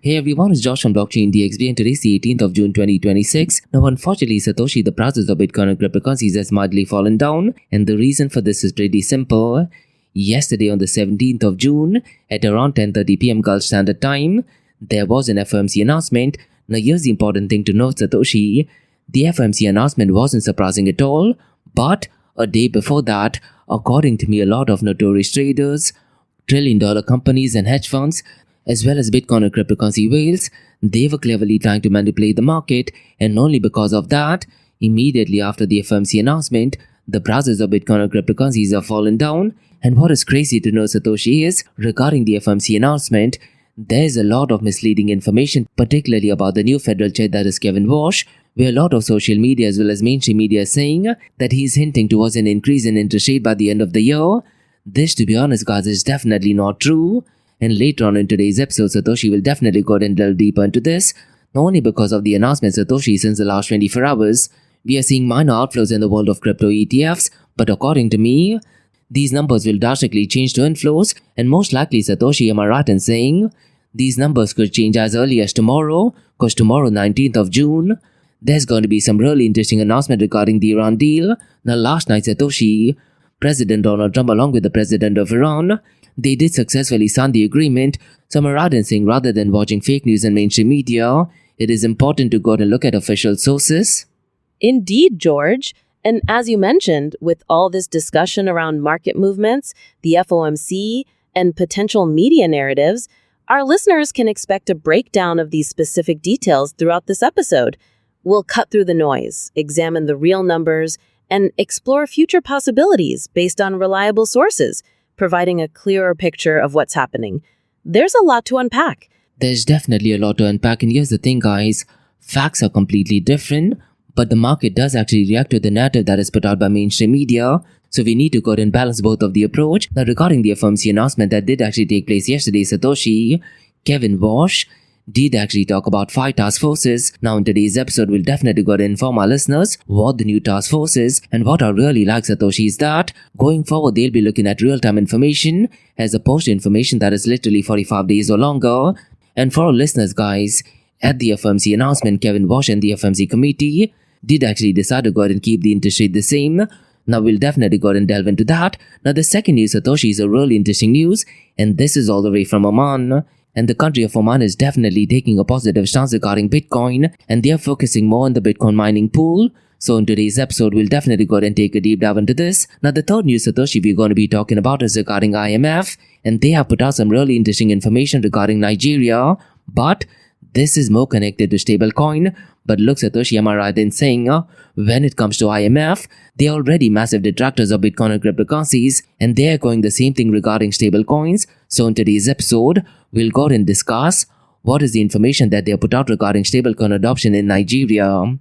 Hey everyone, it's Josh from Blockchain DXB and today's the 18th of June 2026. Now unfortunately, Satoshi, the prices of Bitcoin and cryptocurrencies has mildly fallen down, and the reason for this is pretty simple. Yesterday on the 17th of June, at around 10:30 PM Gulf Standard Time, there was an FOMC announcement. Now here's the important thing to note, Satoshi. The FOMC announcement wasn't surprising at all, but a day before that, according to me, a lot of notorious traders, trillion-dollar companies and hedge funds, as well as Bitcoin and cryptocurrency whales, they were cleverly trying to manipulate the market, and only because of that, immediately after the FOMC announcement, the prices of Bitcoin and cryptocurrencies have fallen down. And what is crazy to know, Satoshi, is regarding the FOMC announcement, there's a lot of misleading information, particularly about the new federal chair, that is Kevin Walsh, where a lot of social media as well as mainstream media is saying that he's hinting towards an increase in interest rate by the end of the year. This, to be honest, guys, is definitely not true. And later on in today's episode, Satoshi will definitely go and delve deeper into this. Not only because of the announcement, Satoshi, since the last 24 hours, we are seeing minor outflows in the world of crypto ETFs, but according to me, these numbers will drastically change to inflows, and most likely, Satoshi, am I right in saying, these numbers could change as early as tomorrow, because tomorrow, 19th of June, there's going to be some really interesting announcement regarding the Iran deal. Now last night, Satoshi, President Donald Trump along with the President of Iran, they did successfully sign the agreement. So am I right in saying, rather than watching fake news and mainstream media, it is important to go and look at official sources? Indeed, George. And as you mentioned, with all this discussion around market movements, the FOMC, and potential media narratives, our listeners can expect a breakdown of these specific details throughout this episode. We'll cut through the noise, examine the real numbers, and explore future possibilities based on reliable sources, providing a clearer picture of what's happening. There's a lot to unpack. There's definitely a lot to unpack, and here's the thing, guys. Facts are completely different, but the market does actually react to the narrative that is put out by mainstream media, so we need to go and balance both of the approach. Now regarding the FOMC announcement that did actually take place yesterday, Satoshi, Kevin Walsh did actually talk about 5 task forces. Now in today's episode, we'll definitely go to inform our listeners what the new task force is, and what I really like, Satoshi, is that going forward they'll be looking at real-time information as opposed to information that is literally 45 days or longer. And for our listeners, guys, at the FOMC announcement, Kevin Walsh and the FOMC committee did actually decide to go ahead and keep the interest rate the same. Now we'll definitely go ahead and delve into that. Now the second news, Satoshi, is a really interesting news, and this is all the way from Oman. And the country of Oman is definitely taking a positive stance regarding Bitcoin, and they are focusing more on the Bitcoin mining pool. So in today's episode, we'll definitely go ahead and take a deep dive into this. Now the third news, Satoshi, we're going to be talking about is regarding IMF, and they have put out some really interesting information regarding Nigeria, but this is more connected to stablecoin. But look, Satoshi, am I right in saying, when it comes to IMF, they are already massive detractors of Bitcoin and cryptocurrencies, and they are going the same thing regarding stablecoins. So in today's episode, we'll go and discuss what is the information that they have put out regarding stablecoin adoption in Nigeria.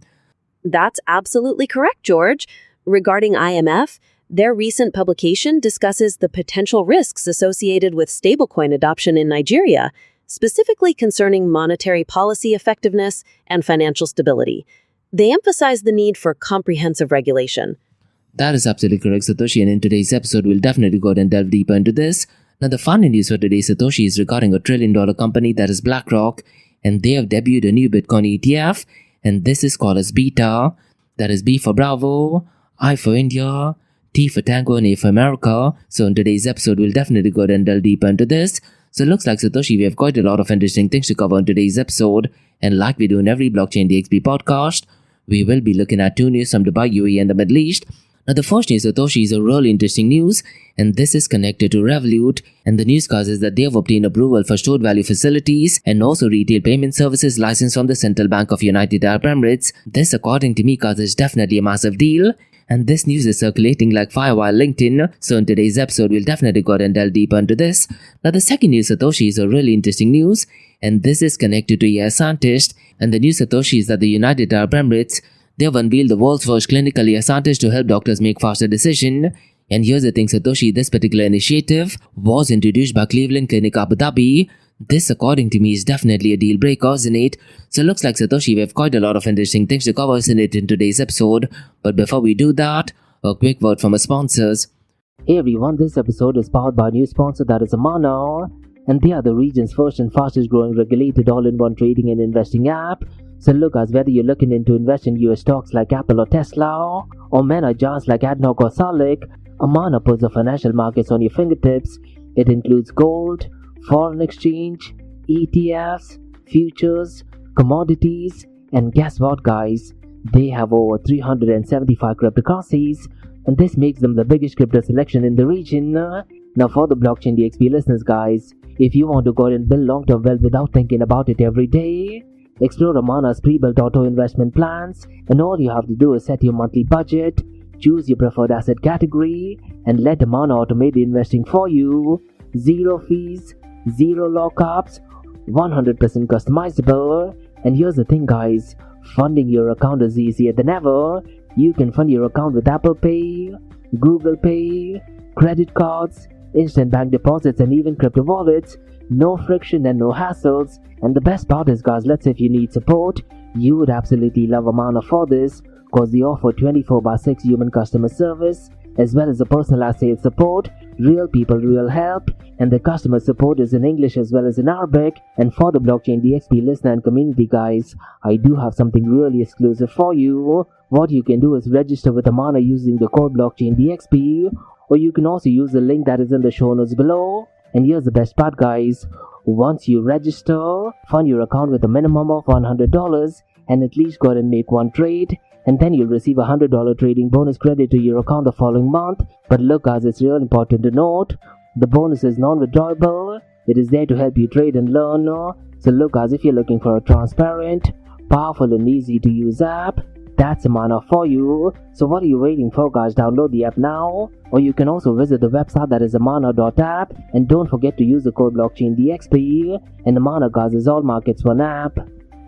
That's absolutely correct, George. Regarding IMF, their recent publication discusses the potential risks associated with stablecoin adoption in Nigeria, specifically concerning monetary policy effectiveness and financial stability. They emphasize the need for comprehensive regulation. That is absolutely correct, Satoshi, and in today's episode, we'll definitely go and delve deeper into this. Now, the final news for today, Satoshi, is regarding a trillion-dollar company that is BlackRock, and they have debuted a new Bitcoin ETF, and this is called as Beta. That is B for Bravo, I for India, T for Tango, and A for America. So in today's episode, we'll definitely go and delve deeper into this. So it looks like, Satoshi, we have quite a lot of interesting things to cover in today's episode, and like we do in every Blockchain DXB podcast, we will be looking at 2 news from Dubai, UAE, and the Middle East. Now the first news, Satoshi, is a really interesting news, and this is connected to Revolut, and the news cause is that they have obtained approval for stored value facilities and also retail payment services license from the Central Bank of United Arab Emirates. This, according to me, cause is definitely a massive deal, and this news is circulating like fire via LinkedIn, so in today's episode, we'll definitely go and delve deeper into this. Now the second news, Satoshi, is a really interesting news, and this is connected to AI scientists, and the news, Satoshi, is that the United Arab Emirates, they have unveiled the world's first clinical AI scientist to help doctors make faster decisions. And here's the thing, Satoshi, this particular initiative was introduced by Cleveland Clinic Abu Dhabi. This, according to me, is definitely a deal breaker, isn't it? So it looks like, Satoshi, we have quite a lot of interesting things to cover, isn't it, in today's episode. But before we do that, a quick word from our sponsors. Hey everyone, this episode is powered by a new sponsor, that is Amana. and they are the region's first and fastest growing regulated all-in-one trading and investing app. So look, as whether you're looking into invest in US stocks like Apple or Tesla, or mega giants like ADNOC or Salik, Amana puts the financial markets on your fingertips. It includes gold, foreign exchange, ETFs, futures, commodities, and guess what, guys? They have over 375 cryptocurrencies, and this makes them the biggest crypto selection in the region. Now for the Blockchain DXB listeners, guys, if you want to go and build long-term wealth without thinking about it every day, explore Amana's pre-built auto investment plans, and all you have to do is set your monthly budget, choose your preferred asset category, and let Amana automate the investing for you. Zero fees, zero lockups, 100% customizable. And here's the thing, guys, funding your account is easier than ever. You can fund your account with Apple Pay, Google Pay, credit cards, instant bank deposits, and even crypto wallets. No friction and no hassles. And the best part is, guys, let's say if you need support, you would absolutely love Amana for this, because they offer 24/6 human customer service, as well as a personalized sales support, real people, real help, and the customer support is in English as well as in Arabic. And for the Blockchain DXB listener and community, guys, I do have something really exclusive for you. What you can do is register with Amana using the code Blockchain DXB, or you can also use the link that is in the show notes below. And here's the best part, guys. Once you register, fund your account with a minimum of $100 and at least go ahead and make one trade, and then you'll receive a $100 trading bonus credit to your account the following month. But look, guys, it's real important to note, the bonus is non-withdrawable. It is there to help you trade and learn. So look, guys, if you're looking for a transparent, powerful and easy to use app, that's Amana for you. So what are you waiting for, guys? Download the app now, or you can also visit the website that is amana.app, and don't forget to use the code Blockchain DXB. And Amana, guys, is all markets one app.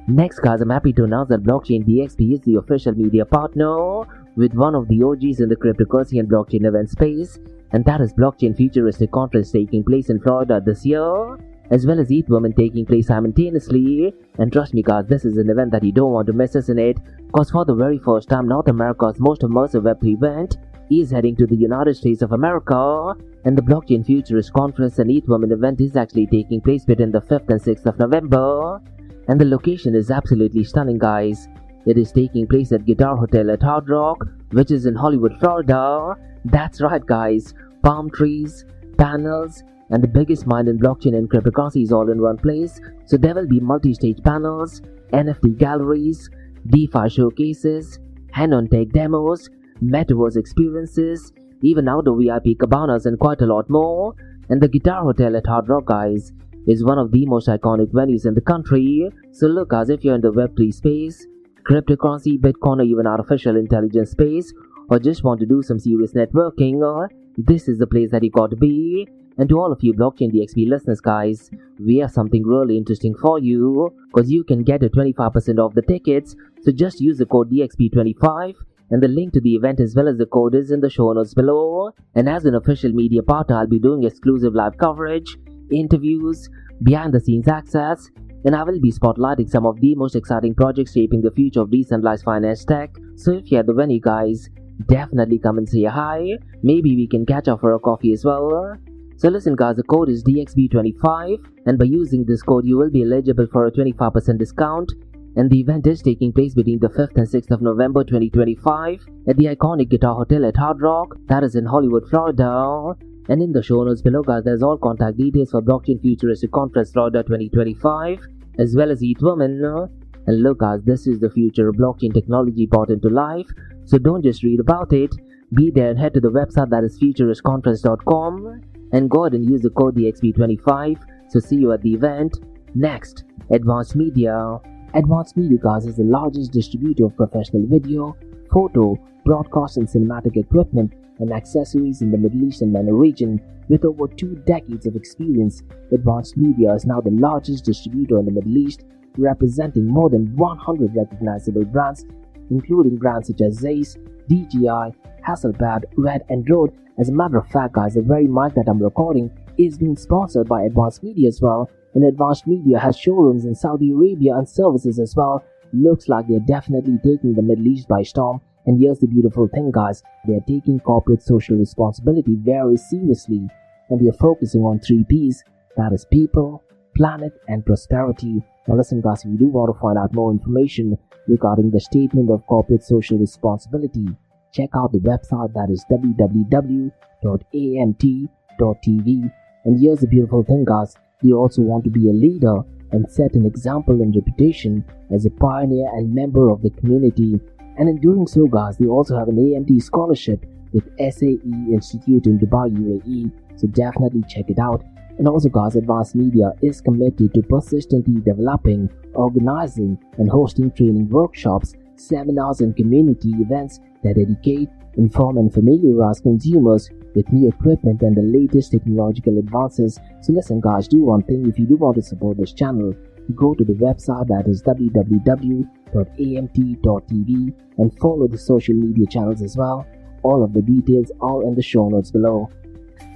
Next, guys, I'm happy to announce that Blockchain DXB is the official media partner with one of the OGs in the cryptocurrency and blockchain event space, and that is Blockchain Futuristic Conference taking place in Florida this year, as well as ETH Women taking place simultaneously. And trust me, guys, this is an event that you don't want to miss, isn't it? Because for the very first time, North America's most immersive Web3 event is heading to the United States of America, and the Blockchain Futurist Conference and ETH Women event is actually taking place between the 5th and 6th of November. And the location is absolutely stunning, guys. It is taking place at Guitar Hotel at Hard Rock, which is in Hollywood, Florida. That's right, guys. Palm trees, panels, and the biggest mind in blockchain and cryptocurrency is all in one place. So there will be multi-stage panels, NFT galleries, DeFi showcases, hand-on tech demos, metaverse experiences, even outdoor VIP cabanas, and quite a lot more. And the Guitar Hotel at Hard Rock, guys, is one of the most iconic venues in the country. So look, guys, if you're in the Web3 space, cryptocurrency, Bitcoin, or even artificial intelligence space, or just want to do some serious networking, this is the place that you got to be. And to all of you Blockchain DXB listeners, guys, we have something really interesting for you, because you can get a 25% off the tickets. So just use the code DXB25, and the link to the event as well as the code is in the show notes below. And as an official media partner, I'll be doing exclusive live coverage, interviews, behind the scenes access, and I will be spotlighting some of the most exciting projects shaping the future of decentralized finance tech. So if you're at the venue, guys, definitely come and say hi. Maybe we can catch up for a coffee as well. So listen, guys, the code is DXB25, and by using this code you will be eligible for a 25% discount. And the event is taking place between the 5th and 6th of November 2025 at the iconic Guitar Hotel at Hard Rock, that is in Hollywood, Florida. And in the show notes below, guys, there's all contact details for Blockchain Futuristic Conference Florida 2025, as well as ETH Women. And look, guys, this is the future of blockchain technology brought into life. So don't just read about it. Be there and head to the website that is futuristconference.com and go ahead and use the code DXB25. So see you at the event. Next, Advanced Media. Advanced Media, guys, is the largest distributor of professional video, photo, broadcast and cinematic equipment and accessories in the Middle East and MENA region. With over 2 decades of experience, Advanced Media is now the largest distributor in the Middle East, representing more than 100 recognizable brands, including brands such as Zeiss, DJI, Hasselblad, Red and Rode. As a matter of fact, guys, the very mic that I'm recording is being sponsored by Advanced Media as well, and Advanced Media has showrooms in Saudi Arabia and services as well. Looks like they're definitely taking the Middle East by storm. And here's the beautiful thing, guys, they're taking corporate social responsibility very seriously, and they're focusing on 3 Ps: That is people, planet, and prosperity. Now listen guys, if you do want to find out more information regarding the statement of corporate social responsibility, check out the website, that is www.amt.tv. And here's the beautiful thing guys, they also want to be a leader and set an example and reputation as a pioneer and member of the community. And in doing so guys, they also have an AMT scholarship with SAE Institute in Dubai, UAE. So definitely check it out. And also guys, Advanced Media is committed to persistently developing, organizing and hosting training workshops, seminars and community events that educate, inform and familiarize consumers with new equipment and the latest technological advances. So listen guys, do one thing. If you do want to support this channel, go to the website, that is www.amt.tv, and follow the social media channels as well. All of the details are in the show notes below.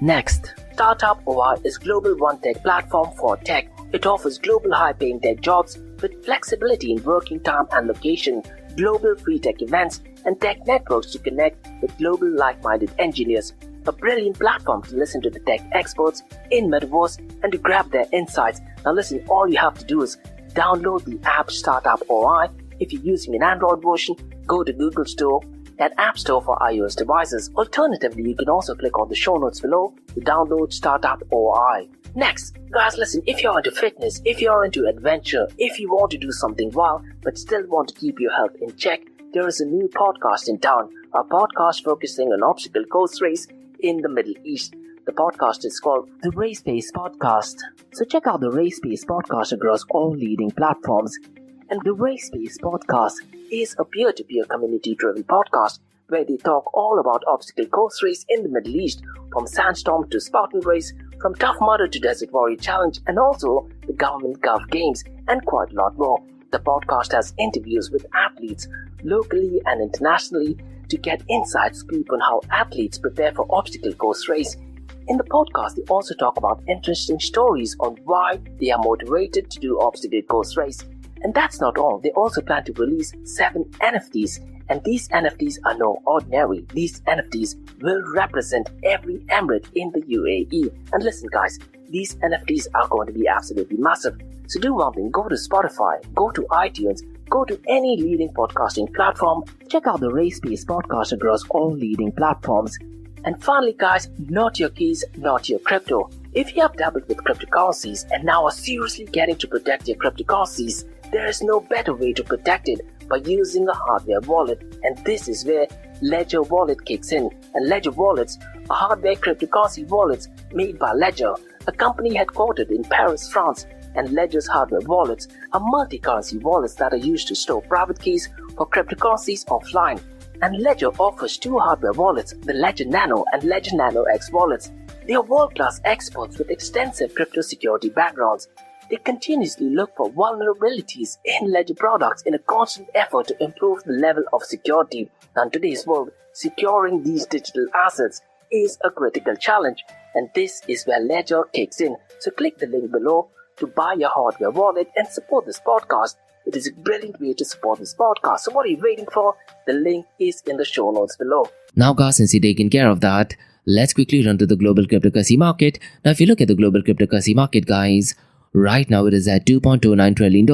Next, Startup OI is global one-tech platform for tech. It offers global high-paying tech jobs with flexibility in working time and location, global free tech events, and tech networks to connect with global like-minded engineers. A brilliant platform to listen to the tech experts in Metaverse and to grab their insights. Now listen, all you have to do is download the app Startup OI. If you're using an Android version, go to Google Store and App Store for iOS devices. Alternatively, you can also click on the show notes below to download Startup OI. Next, guys, listen, if you're into fitness, if you're into adventure, if you want to do something wild but still want to keep your health in check, there is a new podcast in town, a podcast focusing on obstacle course race in the Middle East. The podcast is called the Race Pace Podcast. So check out the Race Pace Podcast across all leading platforms. And the Race Pace Podcast is a peer-to-peer community-driven podcast where they talk all about obstacle course race in the Middle East, from Sandstorm to Spartan Race, from Tough Mudder to Desert Warrior Challenge, and also the Government Gulf Games, and quite a lot more. The podcast has interviews with athletes locally and internationally to get inside scoop on how athletes prepare for obstacle course race. In the podcast, they also talk about interesting stories on why they are motivated to do obstacle course race. And that's not all. They also plan to release 7 NFTs. And these NFTs are no ordinary. These NFTs will represent every emirate in the UAE. And listen guys, these NFTs are going to be absolutely massive. So do one thing, go to Spotify, go to iTunes, go to any leading podcasting platform, check out the Race Pace Podcast across all leading platforms. And finally guys, not your keys, not your crypto. If you have dabbled with cryptocurrencies and now are seriously getting to protect your cryptocurrencies, there is no better way to protect it by using a hardware wallet, and this is where Ledger Wallet kicks in. And Ledger Wallets are hardware cryptocurrency wallets made by Ledger, a company headquartered in Paris, France. And Ledger's hardware wallets are multi-currency wallets that are used to store private keys for cryptocurrencies offline. And Ledger offers 2 hardware wallets, the Ledger Nano and Ledger Nano X wallets. They are world-class experts with extensive crypto security backgrounds. They continuously look for vulnerabilities in Ledger products in a constant effort to improve the level of security. Now, in today's world, securing these digital assets is a critical challenge, and this is where Ledger kicks in. So click the link below to buy your hardware wallet and support this podcast. It is a brilliant way to support this podcast. So what are you waiting for? The link is in the show notes below. Now guys, since you've taken care of that, let's quickly run to the global cryptocurrency market. Now if you look at the global cryptocurrency market guys, right now it is at $2.29 trillion.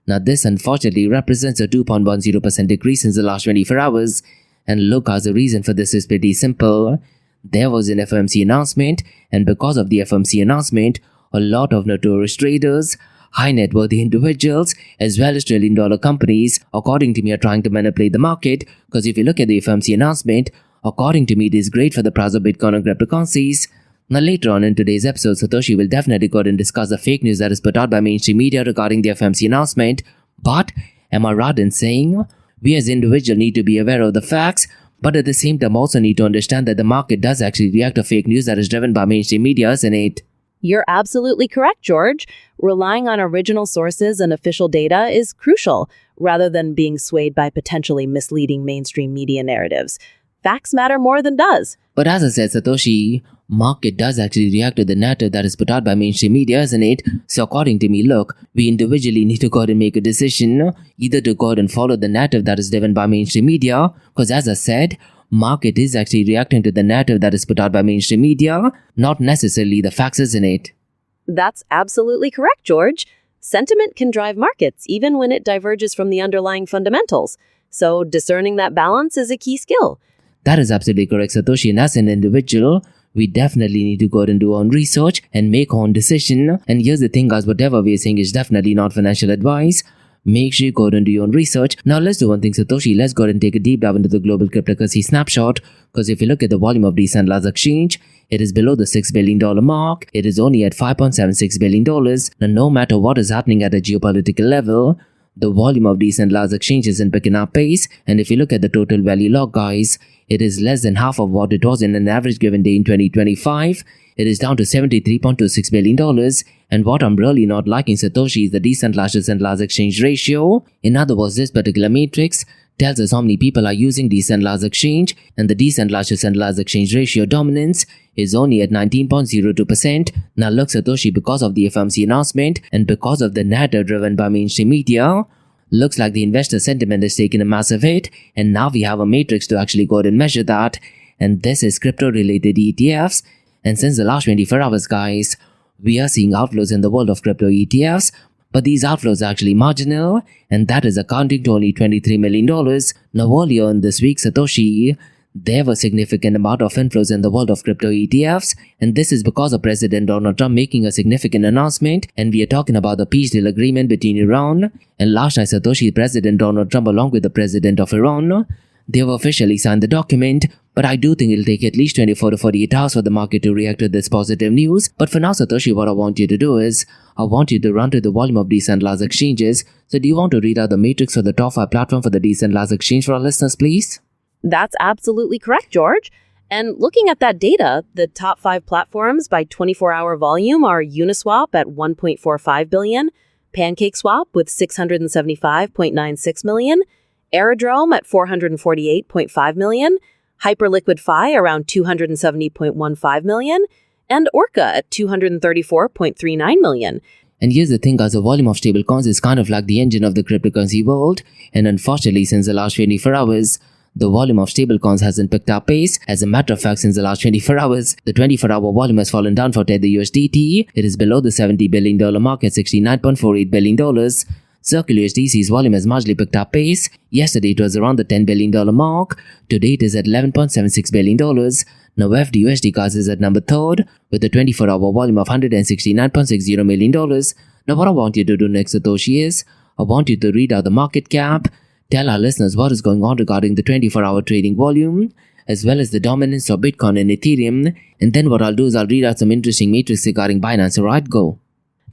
Now this unfortunately represents a 2.10% decrease in the last 24 hours. And look guys, the reason for this is pretty simple. There was an FOMC announcement, and because of the FOMC announcement, a lot of notorious traders, high net worthy individuals, as well as trillion-dollar companies, according to me, are trying to manipulate the market. Because if you look at the FOMC announcement, according to me, it is great for the price of Bitcoin and cryptocurrencies. Now later on in today's episode, Satoshi will definitely go and discuss the fake news that is put out by mainstream media regarding the FOMC announcement. But am I right in saying we as individuals need to be aware of the facts, but at the same time also need to understand that the market does actually react to fake news that is driven by mainstream media, isn't it? You're absolutely correct, George. Relying on original sources and official data is crucial, rather than being swayed by potentially misleading mainstream media narratives. Facts matter more than does. But as I said, Satoshi, market does actually react to the narrative that is put out by mainstream media, isn't it? So according to me, look, we individually need to go ahead and make a decision, either to go ahead and follow the narrative that is driven by mainstream media, because as I said, market is actually reacting to the narrative that is put out by mainstream media, not necessarily the facts, isn't it? That's absolutely correct, George. Sentiment can drive markets even when it diverges from the underlying fundamentals. So discerning that balance is a key skill. That is absolutely correct, Satoshi. And as an individual, we definitely need to go out and do our own research and make our own decision. And here's the thing, guys, whatever we're saying is definitely not financial advice. Make sure you go out and do your own research. Now let's do one thing, Satoshi. Let's go ahead and take a deep dive into the global cryptocurrency snapshot. Because if you look at the volume of decentralized exchange, it is below the $6 billion mark. It is only at $5.76 billion. Now, no matter what is happening at a geopolitical level, the volume of decentralized exchange isn't picking up pace. And if you look at the total value log, guys, it is less than half of what it was in an average given day in 2025. It is down to $73.26 billion. And what I'm really not liking, Satoshi, is the decentralized exchange ratio. In other words, this particular matrix tells us how many people are using decentralized exchange, and the decentralized exchange ratio dominance is only at 19.02%. Now look, Satoshi, because of the FOMC announcement and because of the narrative driven by mainstream media, looks like the investor sentiment has taken a massive hit, and now we have a matrix to actually go ahead and measure that, and this is crypto-related ETFs. And since the last 24 hours, guys, we are seeing outflows in the world of crypto ETFs, but these outflows are actually marginal, and that is accounting to only $23 million. Now earlier in this week, Satoshi, there was significant amount of inflows in the world of crypto ETFs, and this is because of President Donald Trump making a significant announcement, and we are talking about the peace deal agreement between Iran. And last night, Satoshi, President Donald Trump along with the President of Iran, they have officially signed the document, but I do think it'll take at least 24 to 48 hours for the market to react to this positive news. But for now, Satoshi, what I want you to do is, I want you to run to the volume of decentralized exchanges. So do you want to read out the matrix for the top 5 platform for the decentralized exchange for our listeners, please? That's absolutely correct, George. And looking at that data, the top 5 platforms by 24-hour volume are Uniswap at 1.45 billion, PancakeSwap with 675.96 million, Aerodrome at 448.5 million, Hyperliquid Fi around 270.15 million, and Orca at 234.39 million. And here's the thing, guys, the volume of stablecoins is kind of like the engine of the cryptocurrency world, and unfortunately, since the last 24 hours, the volume of stablecoins hasn't picked up pace. As a matter of fact, since the last 24 hours, the 24-hour volume has fallen down for Tether USDT. It is below the $70 billion mark at $69.48 billion. Circle USDC's volume has marginally picked up pace. Yesterday it was around the $10 billion mark. Today it is at $11.76 billion. Now FDUSD, guys, is at number 3rd with a 24-hour volume of $169.60 million. Now what I want you to do next, Satoshi, is I want you to read out the market cap, tell our listeners what is going on regarding the 24-hour trading volume, as well as the dominance of Bitcoin and Ethereum. And then what I'll do is I'll read out some interesting metrics regarding Binance. Alright, go.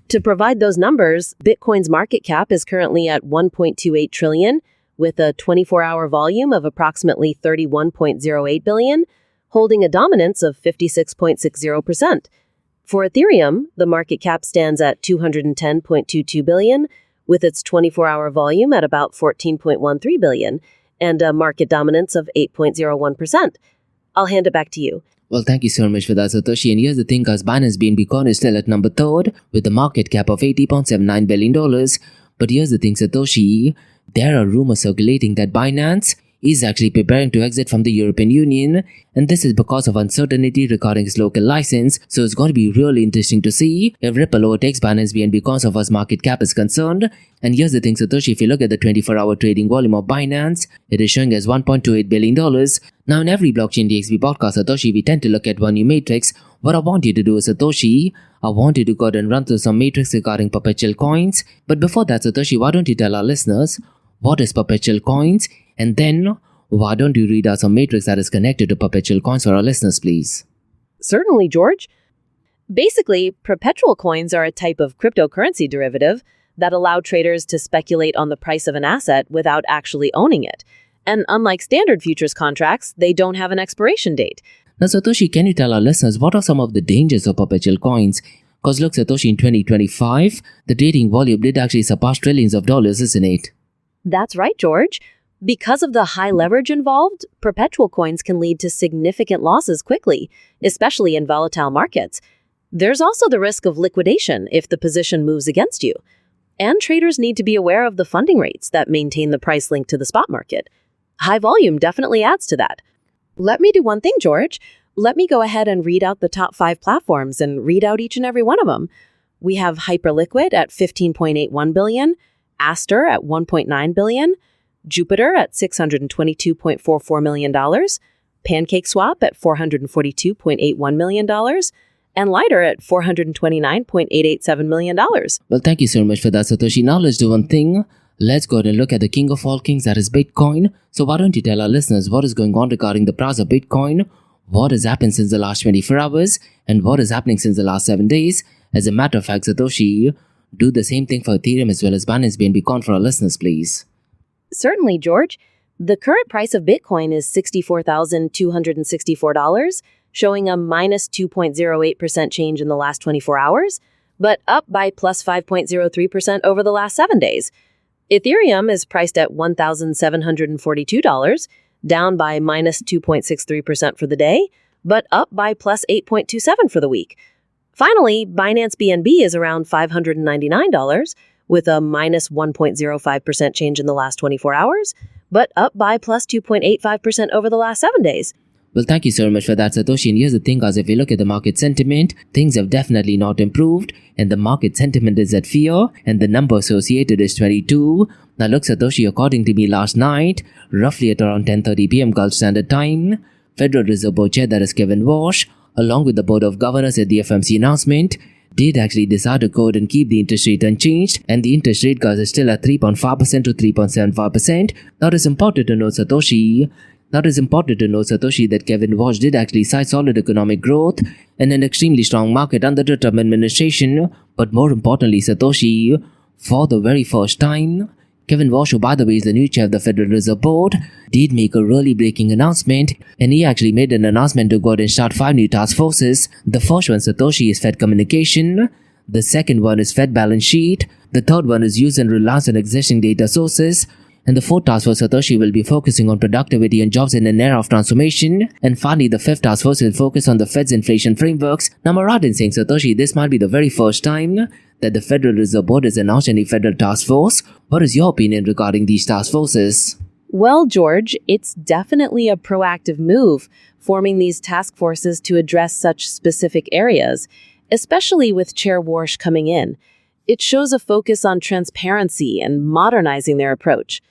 To provide those numbers, Bitcoin's market cap is currently at 1.28 trillion, with a 24-hour volume of approximately 31.08 billion, holding a dominance of 56.60%. For Ethereum, the market cap stands at 210.22 billion, with its 24-hour volume at about 14.13 billion, and a market dominance of 8.01%. I'll hand it back to you. Well, thank you so much for that, Satoshi. And here's the thing, guys, Binance Bitcoin is still at number 3rd with a market cap of $80.79 billion. But here's the thing, Satoshi, there are rumors circulating that Binance is actually preparing to exit from the European Union, and this is because of uncertainty regarding its local license. So it's going to be really interesting to see if Ripple overtakes Binance because of its market cap is concerned. And here's the thing, Satoshi, if you look at the 24-hour trading volume of Binance, it is showing as $1.28 billion. Now in every blockchain DXB podcast, Satoshi, we tend to look at one new matrix. What I want you to do is, Satoshi, I want you to go ahead and run through some matrix regarding perpetual coins. But before that, Satoshi, why don't you tell our listeners what is perpetual coins? And then, why don't you read out some matrix that is connected to perpetual coins for our listeners, please? Certainly, George. Basically, perpetual coins are a type of cryptocurrency derivative that allow traders to speculate on the price of an asset without actually owning it. And unlike standard futures contracts, they don't have an expiration date. Now, Satoshi, can you tell our listeners what are some of the dangers of perpetual coins? Because look, Satoshi, in 2025, the trading volume did actually surpass trillions of dollars, isn't it? That's right, George. Because of the high leverage involved, perpetual coins can lead to significant losses quickly, especially in volatile markets. There's also the risk of liquidation if the position moves against you. And traders need to be aware of the funding rates that maintain the price linked to the spot market. High volume definitely adds to that. Let me do one thing, George. Let me go ahead and read out the top 5 platforms and read out each and every one of them. We have Hyperliquid at $15.81 billion, Aster at $1.9 billion, Jupiter at $622.44 million, PancakeSwap at $442.81 million, and Lighter at $429.887 million. Well, thank you so much for that, Satoshi. Now let's do one thing. Let's go ahead and look at the king of all kings, that is Bitcoin. So why don't you tell our listeners what is going on regarding the price of Bitcoin, what has happened since the last 24 hours, and what is happening since the last 7 days. As a matter of fact, Satoshi, do the same thing for Ethereum as well as Binance BNB Coin for our listeners, please. Certainly, George. The current price of Bitcoin is $64,264, showing a minus 2.08% change in the last 24 hours, but up by plus 5.03% over the last 7 days. Ethereum is priced at $1,742, down by minus 2.63% for the day, but up by plus 8.27% for the week. Finally, Binance BNB is around $599, with a minus 1.05% change in the last 24 hours, but up by plus 2.85% over the last 7 days. Well, thank you so much for that, Satoshi. And here's the thing, guys, if you look at the market sentiment, things have definitely not improved, and the market sentiment is at fear, and the number associated is 22. Now look, Satoshi, according to me last night, roughly at around 10:30 p.m. Gulf Standard Time, Federal Reserve Board Chair, that is Kevin Walsh, along with the Board of Governors at the FOMC announcement, did actually decide to go ahead and keep the interest rate unchanged, and the interest rate, guys, is still at 3.5% to 3.75%. Now it is important to note, Satoshi, that Kevin Walsh did actually cite solid economic growth and an extremely strong market under the Trump administration. But more importantly, Satoshi, for the very first time, Kevin Walsh, who by the way is the new chair of the Federal Reserve Board, did make a really breaking announcement, and he actually made an announcement to go ahead and start 5 new task forces. The first one, Satoshi, is Fed communication. The second one is Fed balance sheet. The third one is use and reliance on existing data sources. And the fourth task force, Satoshi, will be focusing on productivity and jobs in an era of transformation. And finally, the fifth task force will focus on the Fed's inflation frameworks. Now, am I right in saying, Satoshi, this might be the very first time that the Federal Reserve Board has announced any federal task force? What is your opinion regarding these task forces? Well, George, it's definitely a proactive move, forming these task forces to address such specific areas, especially with Chair Walsh coming in. It shows a focus on transparency and modernizing their approach.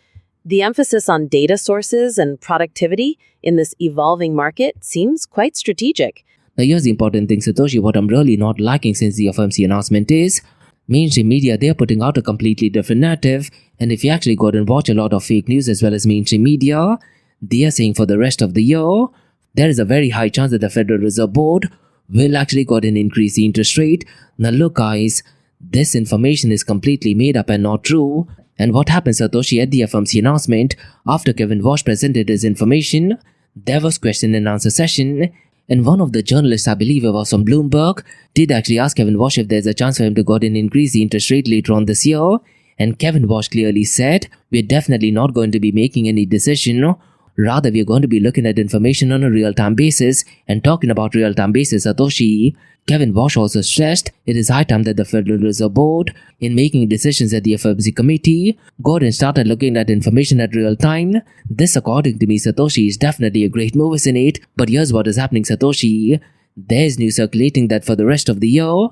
The emphasis on data sources and productivity in this evolving market seems quite strategic. Now here's the important thing, Satoshi, what I'm really not liking since the FOMC announcement is, mainstream media, they're putting out a completely different narrative, and if you actually go out and watch a lot of fake news as well as mainstream media, they are saying for the rest of the year, there is a very high chance that the Federal Reserve Board will actually go out and increase the interest rate. Now look, guys, this information is completely made up and not true. And what happened, Satoshi, at the FOMC announcement, after Kevin Walsh presented his information, there was question and answer session, and one of the journalists, I believe it was from Bloomberg, did actually ask Kevin Walsh if there's a chance for him to go ahead and increase the interest rate later on this year. And Kevin Walsh clearly said, we're definitely not going to be making any decision. Rather, we're going to be looking at information on a real-time basis. And talking about real-time basis, Satoshi, Kevin Walsh also stressed it is high time that the Federal Reserve Board, in making decisions at the FOMC committee, go ahead and started looking at information at real time. This, according to me, Satoshi, is definitely a great move, isn't it? But here's what is happening, Satoshi. There's news circulating that for the rest of the year,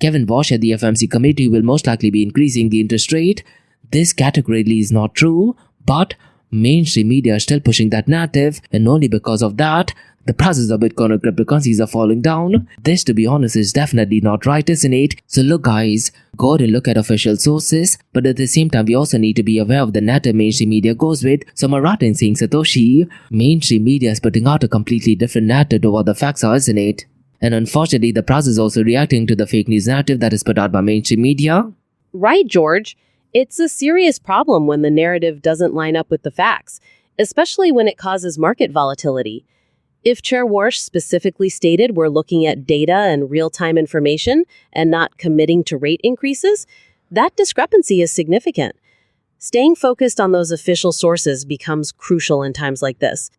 Kevin Walsh at the FOMC committee will most likely be increasing the interest rate. This categorically is not true, but mainstream media are still pushing that narrative, and only because of that, the prices of Bitcoin and cryptocurrencies are falling down. This, to be honest, is definitely not right, isn't it? So look, guys, go ahead and look at official sources, but at the same time, we also need to be aware of the narrative mainstream media goes with. So am I right in saying, Satoshi, mainstream media is putting out a completely different narrative to what the facts are, isn't it? And unfortunately, the price is also reacting to the fake news narrative that is put out by mainstream media. Right, George. It's a serious problem when the narrative doesn't line up with the facts, especially when it causes market volatility. If Chair Walsh specifically stated we're looking at data and real-time information and not committing to rate increases, that discrepancy is significant. Staying focused on those official sources becomes crucial in times like this.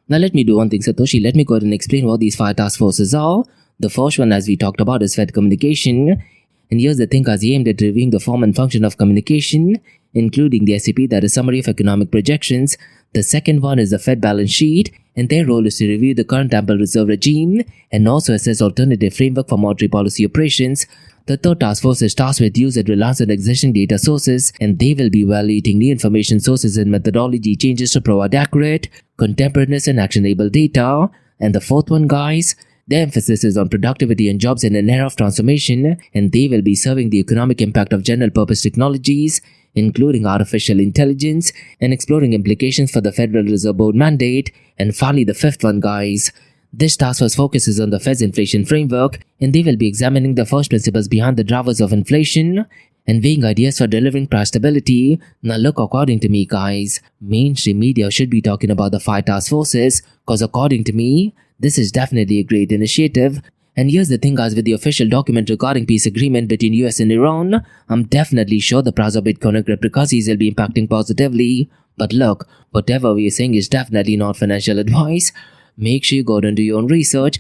Now let me do one thing, Satoshi. Let me go ahead and explain what these 5 task forces are. The first one, as we talked about, is Fed communication. And here's the thing, guys, aimed at reviewing the form and function of communication, including the SCP, that is Summary of Economic Projections. The second one is the Fed balance sheet, and their role is to review the current ample reserve regime and also assess alternative framework for monetary policy operations. The third task force is tasked with user reliance on existing data sources, and they will be evaluating new information sources and methodology changes to provide accurate, contemporaneous and actionable data. And the fourth one, guys, their emphasis is on productivity and jobs in an era of transformation, and they will be serving the economic impact of general purpose technologies, including artificial intelligence, and exploring implications for the Federal Reserve Board mandate. And finally, the fifth one, guys, this task force focuses on the Fed's inflation framework, and they will be examining the first principles behind the drivers of inflation and weighing ideas for delivering price stability. Now look, according to me, guys, mainstream media should be talking about the 5 task forces, cause according to me, this is definitely a great initiative. And here's the thing, guys, with the official document regarding peace agreement between US and Iran, I'm definitely sure the price of Bitcoin and cryptocurrencies will be impacting positively. But look, whatever we are saying is definitely not financial advice. Make sure you go and do your own research.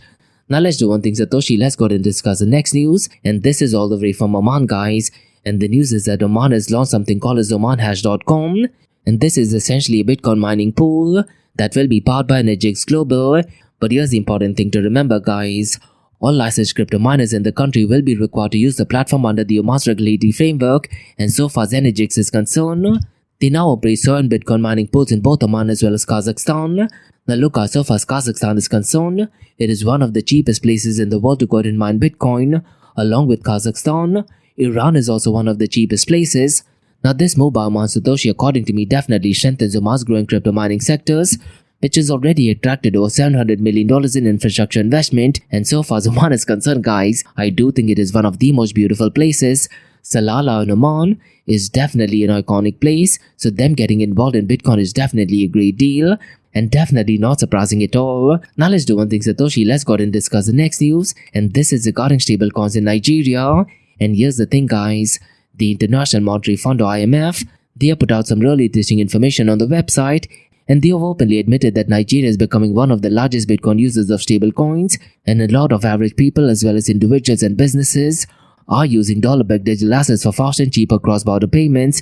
Now let's do one thing, Satoshi. Let's go and discuss the next news. And this is all the way from Oman, guys. And the news is that Oman has launched something called as OmanHash.com. And this is essentially a Bitcoin mining pool that will be powered by GITEX Global. But here's the important thing to remember, guys. All licensed crypto miners in the country will be required to use the platform under the Oman's regulatory framework. And so far as GITEX is concerned, they now operate certain Bitcoin mining pools in both Oman as well as Kazakhstan. Now look, so far as Kazakhstan is concerned, it is one of the cheapest places in the world to go and mine Bitcoin. Along with Kazakhstan, Iran is also one of the cheapest places. Now this move by Oman Satoshi, according to me, definitely strengthens Oman's growing crypto mining sectors, which has already attracted over $700 million in infrastructure investment. And so far as Oman is concerned, guys, I do think it is one of the most beautiful places. Salalah in Oman is definitely an iconic place, so them getting involved in Bitcoin is definitely a great deal. And definitely not surprising at all. Now let's do one thing, Satoshi. Let's go ahead and discuss the next news. And this is regarding stablecoins in Nigeria. And here's the thing, guys. The International Monetary Fund, or IMF, they have put out some really interesting information on the website. And they have openly admitted that Nigeria is becoming one of the largest Bitcoin users of stablecoins. And a lot of average people, as well as individuals and businesses, are using dollar-backed digital assets for fast and cheaper cross-border payments.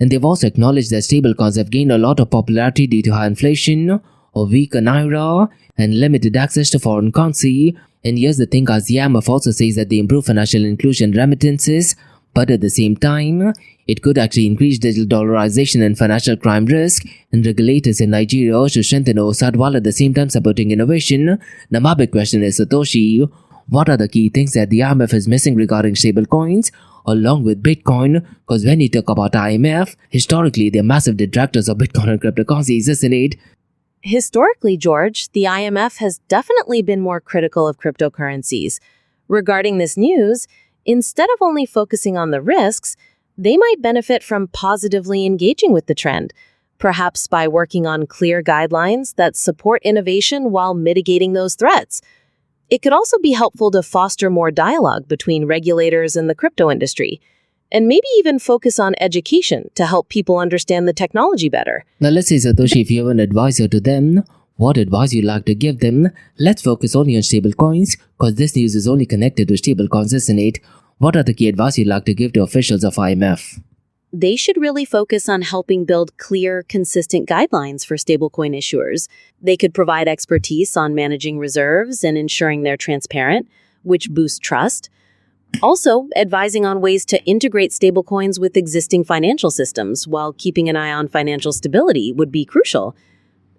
And they've also acknowledged that stablecoins have gained a lot of popularity due to high inflation, a weaker naira, and limited access to foreign currency. And here's the thing, guys, the IMF also says that they improve financial inclusion and remittances, but at the same time, it could actually increase digital dollarization and financial crime risk. And regulators in Nigeria urge to strengthen oversight while at the same time supporting innovation. Now my big question is, Satoshi, what are the key things that the IMF is missing regarding stablecoins along with Bitcoin? Because when you talk about IMF, historically they're massive detractors of Bitcoin and cryptocurrencies, isn't it? Historically, George, the IMF has definitely been more critical of cryptocurrencies. Regarding this news, instead of only focusing on the risks, they might benefit from positively engaging with the trend, perhaps by working on clear guidelines that support innovation while mitigating those threats. It could also be helpful to foster more dialogue between regulators and the crypto industry, and maybe even focus on education to help people understand the technology better. Now let's say, Satoshi, if you have an advisor to them, what advice you'd like to give them? Let's focus only on stablecoins, because this news is only connected to stablecoins, isn't it? What are the key advice you'd like to give to officials of IMF? They should really focus on helping build clear, consistent guidelines for stablecoin issuers. They could provide expertise on managing reserves and ensuring they're transparent, which boosts trust. Also, advising on ways to integrate stablecoins with existing financial systems while keeping an eye on financial stability would be crucial.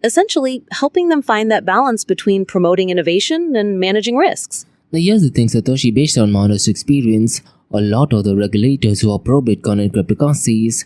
Essentially, helping them find that balance between promoting innovation and managing risks. Now here's the thing, Satoshi, based on my honest experience, a lot of the regulators who are pro-Bitcoin and cryptocurrencies,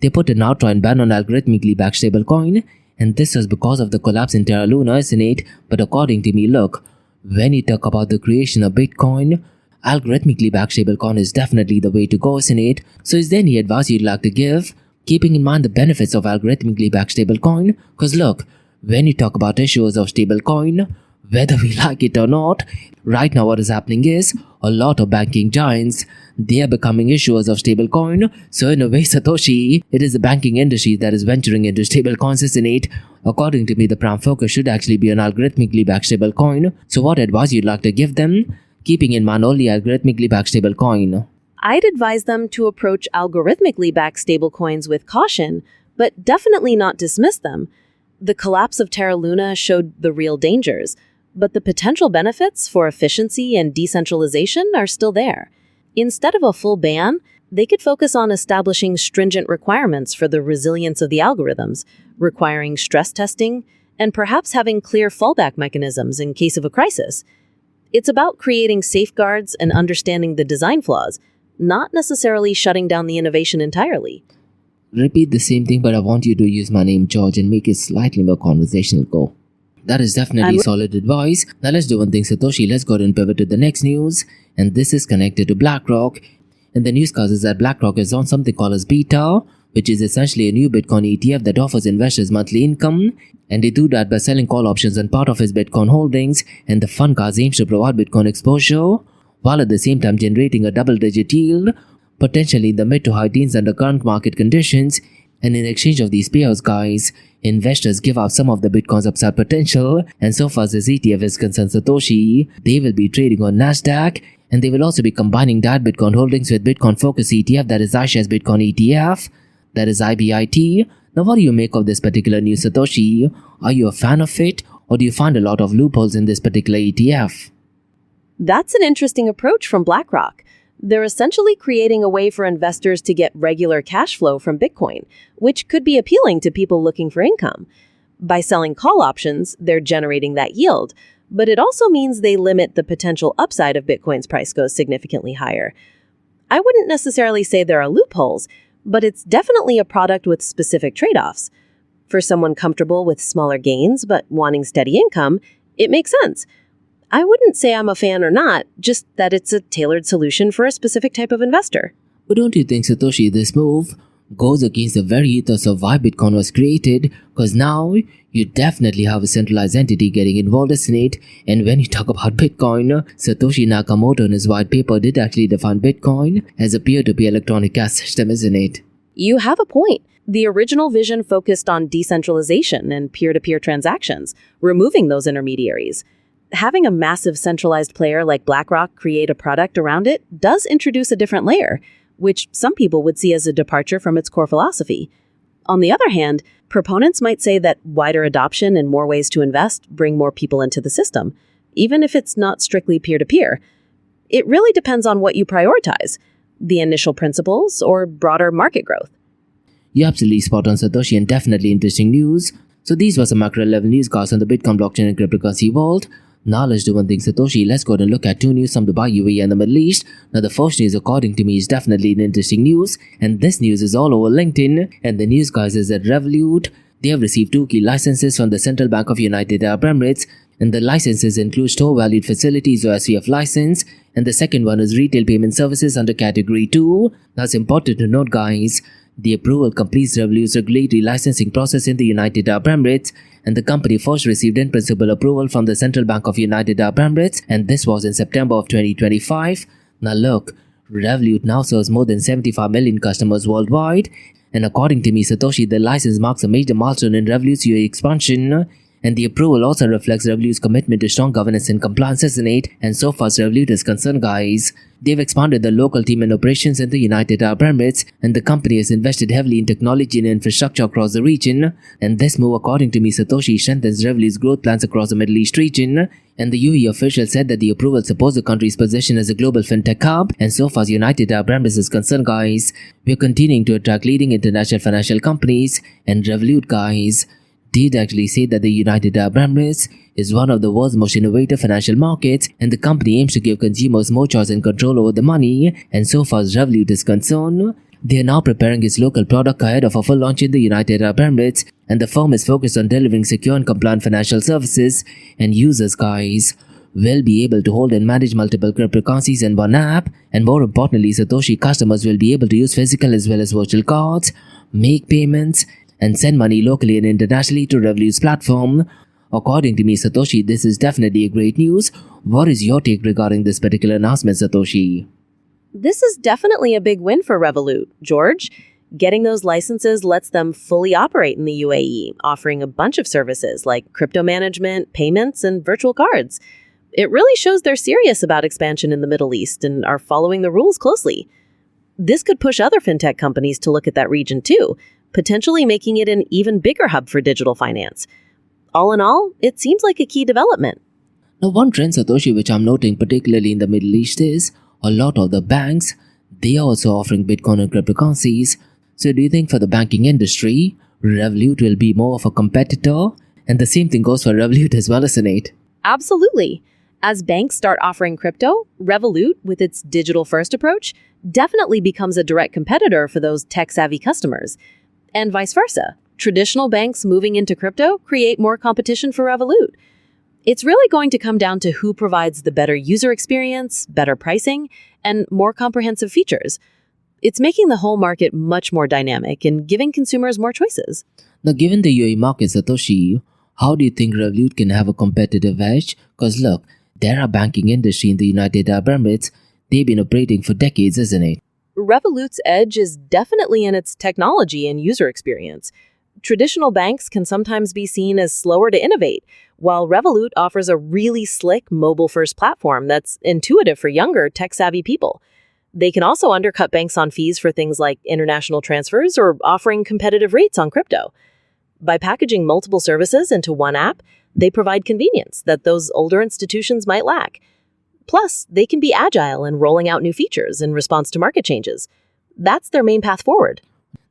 they put an outright ban on algorithmically backed stablecoin, and this was because of the collapse in Terra Luna, isn't it? But according to me, look, when you talk about the creation of Bitcoin, algorithmically backed stablecoin is definitely the way to go, isn't it? So is there any advice you'd like to give, keeping in mind the benefits of algorithmically backed stablecoin? Because look, when you talk about issuers of stablecoin, whether we like it or not, right now what is happening is a lot of banking giants, they are becoming issuers of stablecoin. So in a way, Satoshi, it is the banking industry that is venturing into stablecoins, isn't it? According to me, the prime focus should actually be on algorithmically backed stablecoin. So what advice you'd like to give them, keeping in mind only algorithmically backed stablecoin? I'd advise them to approach algorithmically backed stablecoins with caution, but definitely not dismiss them. The collapse of Terra Luna showed the real dangers, but the potential benefits for efficiency and decentralization are still there. Instead of a full ban, they could focus on establishing stringent requirements for the resilience of the algorithms, requiring stress testing, and perhaps having clear fallback mechanisms in case of a crisis. It's about creating safeguards and understanding the design flaws, not necessarily shutting down the innovation entirely. Repeat the same thing, but I want you to use my name, George, and make it slightly more conversational. Go. That is definitely solid advice. Now let's do one thing, Satoshi. Let's go ahead and pivot to the next news. And this is connected to BlackRock. And the newscast is that BlackRock is on something called as Beta, which is essentially a new Bitcoin ETF that offers investors monthly income. And they do that by selling call options on part of his Bitcoin holdings. And the fund cause aims to provide Bitcoin exposure, while at the same time generating a double-digit yield, potentially in the mid to high teens under current market conditions. And in exchange of these payouts, guys, investors give up some of the Bitcoin's upside potential. And so far as this ETF is concerned, Satoshi, they will be trading on Nasdaq, and they will also be combining that Bitcoin holdings with Bitcoin focused ETF, that is iShares Bitcoin ETF, that is IBIT. Now what do you make of this particular news, Satoshi? Are you a fan of it, or do you find a lot of loopholes in this particular ETF? That's an interesting approach from BlackRock. They're essentially creating a way for investors to get regular cash flow from Bitcoin, which could be appealing to people looking for income. By selling call options, they're generating that yield, but it also means they limit the potential upside if Bitcoin's price goes significantly higher. I wouldn't necessarily say there are loopholes, but it's definitely a product with specific trade-offs. For someone comfortable with smaller gains but wanting steady income, it makes sense. I wouldn't say I'm a fan or not, just that it's a tailored solution for a specific type of investor. But don't you think, Satoshi, this move goes against the very ethos of why Bitcoin was created? Because now you definitely have a centralized entity getting involved in it. And when you talk about Bitcoin, Satoshi Nakamoto in his white paper did actually define Bitcoin as a peer-to-peer electronic cash system, isn't it? You have a point. The original vision focused on decentralization and peer-to-peer transactions, removing those intermediaries. Having a massive centralized player like BlackRock create a product around it does introduce a different layer, which some people would see as a departure from its core philosophy. On the other hand, proponents might say that wider adoption and more ways to invest bring more people into the system, even if it's not strictly peer-to-peer. It really depends on what you prioritize, the initial principles or broader market growth. You're absolutely spot on, Satoshi, and definitely interesting news. So these were some macro-level newscasts on the Bitcoin blockchain and cryptocurrency world. Now let's do one thing, Satoshi. Let's go ahead and look at two news from Dubai, UAE and the Middle East. Now the first news, according to me, is definitely an interesting news. And this news is all over LinkedIn. And the news, guys, is that Revolut, they have received 2 key licenses from the Central Bank of United Arab Emirates. And the licenses include Store Valued Facilities or SVF license. And the second one is Retail Payment Services under Category 2. Now it's important to note, guys, the approval completes Revolut's regulatory licensing process in the United Arab Emirates, and the company first received in-principle approval from the Central Bank of United Arab Emirates, and this was in September of 2025. Now look, Revolut now serves more than 75 million customers worldwide, and according to me, Satoshi, the license marks a major milestone in Revolut's UAE expansion. And the approval also reflects Revolut's commitment to strong governance and compliance, isn't it? And so far as Revolut is concerned, guys, they've expanded the local team and operations in the United Arab Emirates, and the company has invested heavily in technology and infrastructure across the region. And this move, according to me, Satoshi, strengthens Revolut's growth plans across the Middle East region. And the UAE official said that the approval supports the country's position as a global fintech hub. And so far as United Arab Emirates is concerned, guys, we're continuing to attract leading international financial companies. And Revolut, guys, did actually say that the United Arab Emirates is one of the world's most innovative financial markets, and the company aims to give consumers more choice and control over the money. And so far as Revolut is concerned, they are now preparing its local product ahead of a full launch in the United Arab Emirates, and the firm is focused on delivering secure and compliant financial services, and users, guys, will be able to hold and manage multiple cryptocurrencies in one app. And more importantly, Satoshi, customers will be able to use physical as well as virtual cards, make payments, and send money locally and internationally to Revolut's platform. According to me, Satoshi, this is definitely a great news. What is your take regarding this particular announcement, Satoshi? This is definitely a big win for Revolut, George. Getting those licenses lets them fully operate in the UAE, offering a bunch of services like crypto management, payments, and virtual cards. It really shows they're serious about expansion in the Middle East and are following the rules closely. This could push other fintech companies to look at that region too, potentially making it an even bigger hub for digital finance. All in all, it seems like a key development. Now, one trend, Satoshi, which I'm noting particularly in the Middle East is a lot of the banks, they are also offering Bitcoin and cryptocurrencies. So do you think for the banking industry, Revolut will be more of a competitor? And the same thing goes for Revolut as well, isn't it? Absolutely. As banks start offering crypto, Revolut, with its digital-first approach, definitely becomes a direct competitor for those tech-savvy customers. And vice versa. Traditional banks moving into crypto create more competition for Revolut. It's really going to come down to who provides the better user experience, better pricing, and more comprehensive features. It's making the whole market much more dynamic and giving consumers more choices. Now, given the UAE market, Satoshi, how do you think Revolut can have a competitive edge? Because look, there are banking industry in the United Arab Emirates. They've been operating for decades, isn't it? Revolut's edge is definitely in its technology and user experience. Traditional banks can sometimes be seen as slower to innovate, while Revolut offers a really slick mobile-first platform that's intuitive for younger, tech-savvy people. They can also undercut banks on fees for things like international transfers or offering competitive rates on crypto. By packaging multiple services into one app, they provide convenience that those older institutions might lack. Plus, they can be agile in rolling out new features in response to market changes. That's their main path forward.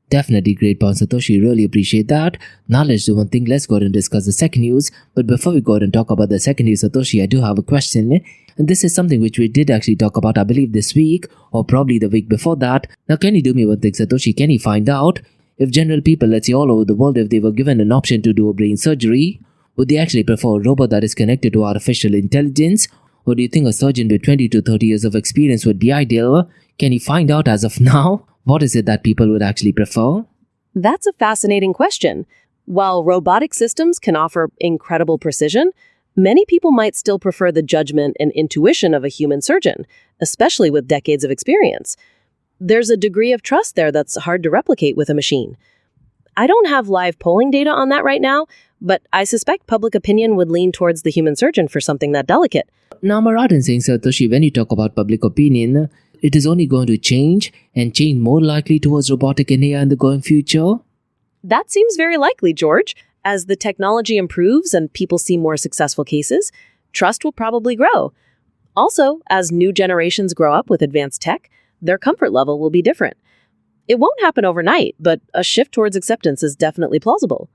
Definitely great point, Satoshi. Really appreciate that. Now let's do one thing. Let's go ahead and discuss the second news. But before we go ahead and talk about the second news, Satoshi, I do have a question. And this is something which we did actually talk about, I believe, this week or probably the week before that. Now, can you do me one thing, Satoshi? Can you find out if general people, let's say all over the world, if they were given an option to do a brain surgery, would they actually prefer a robot that is connected to artificial intelligence? Or do you think a surgeon with 20 to 30 years of experience would be ideal? Can you find out as of now? What is it that people would actually prefer? That's a fascinating question. While robotic systems can offer incredible precision, many people might still prefer the judgment and intuition of a human surgeon, especially with decades of experience. There's a degree of trust there that's hard to replicate with a machine. I don't have live polling data on that right now, but I suspect public opinion would lean towards the human surgeon for something that delicate. Now, am I right in saying, Satoshi, when you talk about public opinion, it is only going to change and change more likely towards robotic and AI in the going future? That seems very likely, George. As the technology improves and people see more successful cases, trust will probably grow. Also, as new generations grow up with advanced tech, their comfort level will be different. It won't happen overnight, but a shift towards acceptance is definitely plausible.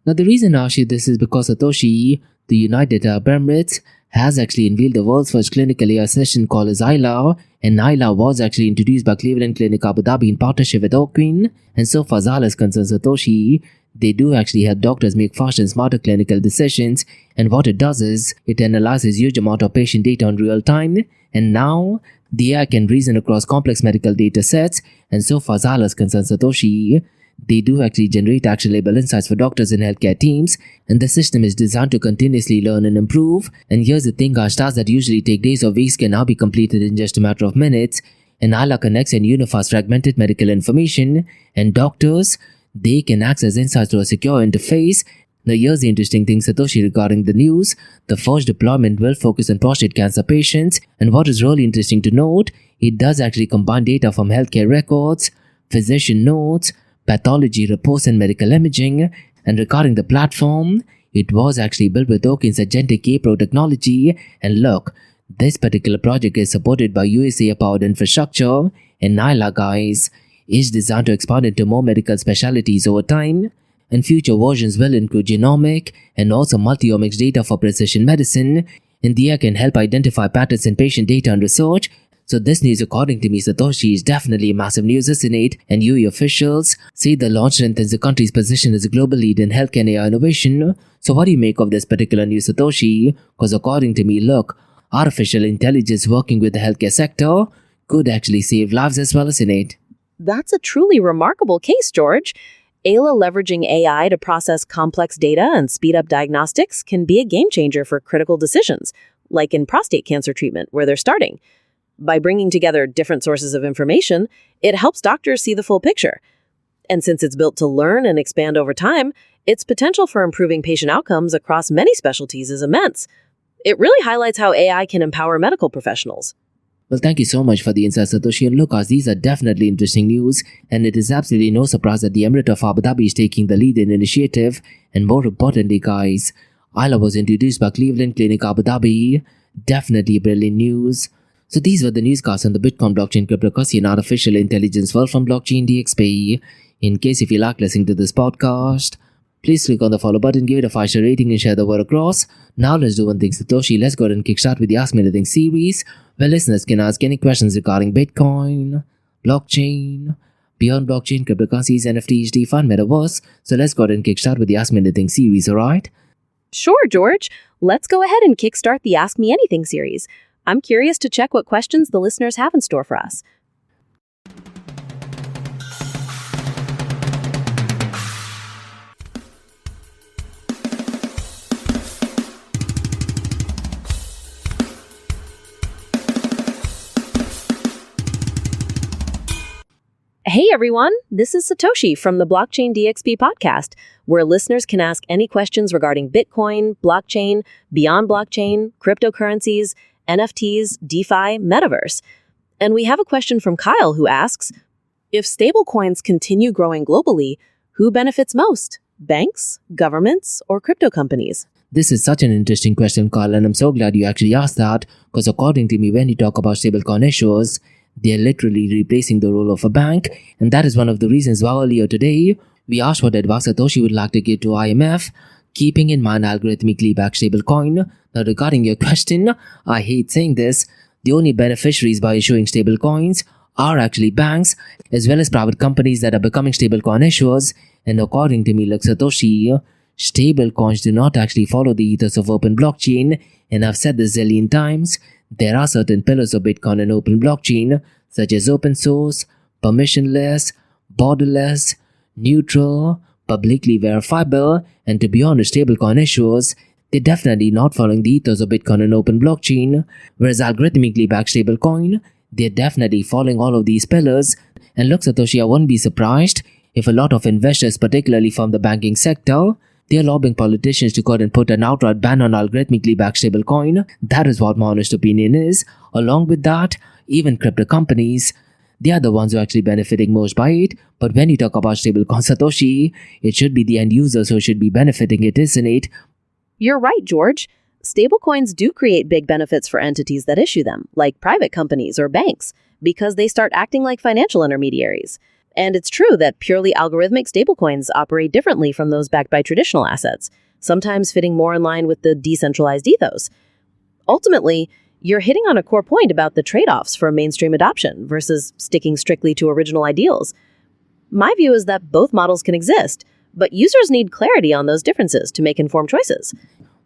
Now, the reason I ask you this is because Satoshi, the United Arab Emirates, has actually unveiled the world's first clinical AI session called as ILA, and ILA was actually introduced by Cleveland Clinic Abu Dhabi in partnership with Oquin. And so far as ILA is concerned, Satoshi, they do actually help doctors make faster and smarter clinical decisions. And what it does is, it analyzes huge amount of patient data in real time, and now the AI can reason across complex medical data sets. And so far as ILA is concerned, Satoshi, they do actually generate actionable insights for doctors and healthcare teams, and the system is designed to continuously learn and improve. And here's the thing, our tasks that usually take days or weeks can now be completed in just a matter of minutes. And ILA connects and unifies fragmented medical information, and doctors, they can access insights through a secure interface. Now here's the interesting thing, Satoshi, regarding the news. The first deployment will focus on prostate cancer patients, and what is really interesting to note, it does actually combine data from healthcare records, physician notes, pathology reports and medical imaging. And regarding the platform, it was actually built with Oquin's agentic K-Pro technology. And look, this particular project is supported by USA-powered infrastructure, and ILA, guys, is designed to expand into more medical specialties over time. And future versions will include genomic and also multi-omics data for precision medicine, and the AI can help identify patterns in patient data and research. So this news, according to me, Satoshi, is definitely massive news, isn't it? And UAE officials say the launch strengthens the country's position as a global leader in healthcare and AI innovation. So what do you make of this particular news, Satoshi? Because according to me, look, artificial intelligence working with the healthcare sector could actually save lives as well, isn't it? That's a truly remarkable case, George. AILA leveraging AI to process complex data and speed up diagnostics can be a game changer for critical decisions, like in prostate cancer treatment, where they're starting. By bringing together different sources of information, it helps doctors see the full picture. And since it's built to learn and expand over time, its potential for improving patient outcomes across many specialties is immense. It really highlights how AI can empower medical professionals. Well, thank you so much for the insights, Satoshi. And look, these are definitely interesting news, and it is absolutely no surprise that the Emirate of Abu Dhabi is taking the lead in initiative. And more importantly, guys, ILA was introduced by Cleveland Clinic Abu Dhabi. Definitely brilliant news. So these were the newscasts on the Bitcoin, blockchain, cryptocurrency, and artificial intelligence world from Blockchain DXB. In case if you like listening to this podcast, please click on the follow button, give it a 5-star rating, and share the word across. Now let's do one thing, Satoshi. Let's go ahead and kickstart with the Ask Me Anything series, where listeners can ask any questions regarding Bitcoin, blockchain, beyond blockchain, cryptocurrencies, NFTs, DeFi, and Metaverse. So let's go ahead and kickstart with the Ask Me Anything series, alright? Sure, George. Let's go ahead and kickstart the Ask Me Anything series. I'm curious to check what questions the listeners have in store for us. Hey everyone, this is Satoshi from the Blockchain DXB podcast, where listeners can ask any questions regarding Bitcoin, blockchain, beyond blockchain, cryptocurrencies, NFTs, DeFi, Metaverse. And we have a question from Kyle who asks, if stablecoins continue growing globally, who benefits most? Banks, governments, or crypto companies? This is such an interesting question, Carl, and I'm so glad you actually asked that, because according to me, when you talk about stablecoin issuers, they're literally replacing the role of a bank, and that is one of the reasons why earlier today, we asked what advice Satoshi would like to give to IMF, keeping in mind algorithmically backed stablecoin. Now regarding your question, I hate saying this, the only beneficiaries by issuing stablecoins are actually banks, as well as private companies that are becoming stablecoin issuers, and according to me, like Satoshi, stablecoins do not actually follow the ethos of open blockchain, and I've said this a zillion times. There are certain pillars of Bitcoin and open blockchain, such as open source, permissionless, borderless, neutral, publicly verifiable, and to be honest, stablecoin issuers, they're definitely not following the ethos of Bitcoin and open blockchain, whereas algorithmically backed stablecoin, they're definitely following all of these pillars. And look, Satoshi, I won't be surprised if a lot of investors, particularly from the banking sector, they're lobbying politicians to go ahead and put an outright ban on algorithmically backed stablecoin. That is what my honest opinion is. Along with that, even crypto companies, they are the ones who are actually benefiting most by it. But when you talk about stablecoin, Satoshi, it should be the end users who should be benefiting it, isn't it? You're right, George. Stablecoins do create big benefits for entities that issue them, like private companies or banks, because they start acting like financial intermediaries. And it's true that purely algorithmic stablecoins operate differently from those backed by traditional assets, sometimes fitting more in line with the decentralized ethos. Ultimately, you're hitting on a core point about the trade-offs for mainstream adoption versus sticking strictly to original ideals. My view is that both models can exist, but users need clarity on those differences to make informed choices.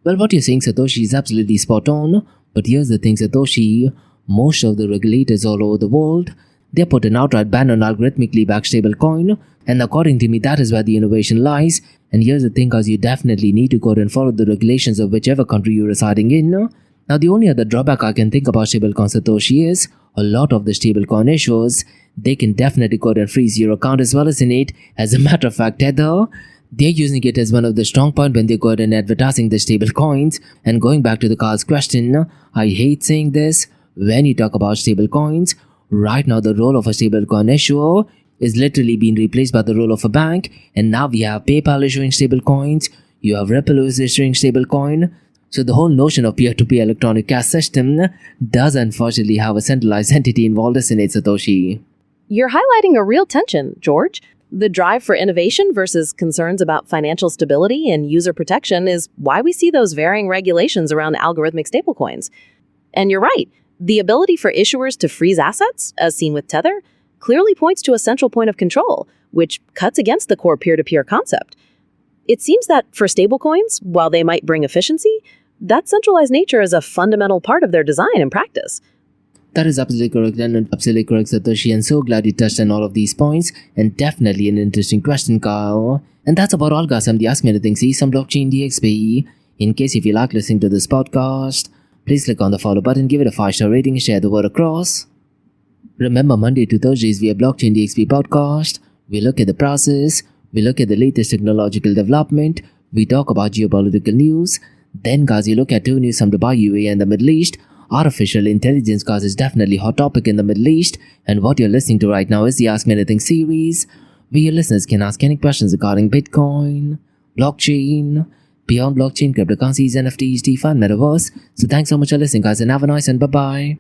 Well, what you're saying, Satoshi, is absolutely spot on. But here's the thing, Satoshi, most of the regulators all over the world, they put an outright ban on algorithmically backed stablecoin, and according to me, that is where the innovation lies. And here's the thing, guys, you definitely need to go and follow the regulations of whichever country you're residing in. Now, the only other drawback I can think about stablecoin, Satoshi, is a lot of the stablecoin issuers, they can definitely go and freeze your account as well as in it. As a matter of fact, Tether, they're using it as one of the strong points when they go and advertising the stable coins. And going back to the Carl's question, I hate saying this, when you talk about stable coins, right now the role of a stablecoin issuer is literally being replaced by the role of a bank, and now we have PayPal issuing stablecoins, you have Ripple who is issuing stablecoin. So the whole notion of peer-to-peer electronic cash system does unfortunately have a centralized entity involved, isn't it, Satoshi? You're highlighting a real tension, George. The drive for innovation versus concerns about financial stability and user protection is why we see those varying regulations around algorithmic stablecoins. And you're right, the ability for issuers to freeze assets, as seen with Tether, clearly points to a central point of control, which cuts against the core peer-to-peer concept. It seems that for stablecoins, while they might bring efficiency, that centralized nature is a fundamental part of their design and practice. That is absolutely correct, and absolutely correct, Satoshi, and so glad you touched on all of these points, and definitely an interesting question, Kyle. And that's about all, guys. I'm the Ask Me Anything C, some Blockchain DXB. In case if you like listening to this podcast, please click on the follow button, give it a 5-star rating, and share the word across. Remember, Monday to Thursdays, we have Blockchain DXB podcast. We look at the process, we look at the latest technological development, we talk about geopolitical news. Then, guys, you look at 2 news from Dubai, UAE, and the Middle East. Artificial intelligence, guys, is definitely a hot topic in the Middle East, and what you're listening to right now is the Ask Me Anything series, where your listeners can ask any questions regarding Bitcoin, blockchain, beyond blockchain, cryptocurrencies, NFTs, DeFi, and Metaverse. So thanks so much for listening, guys, and have a nice one. Bye-bye.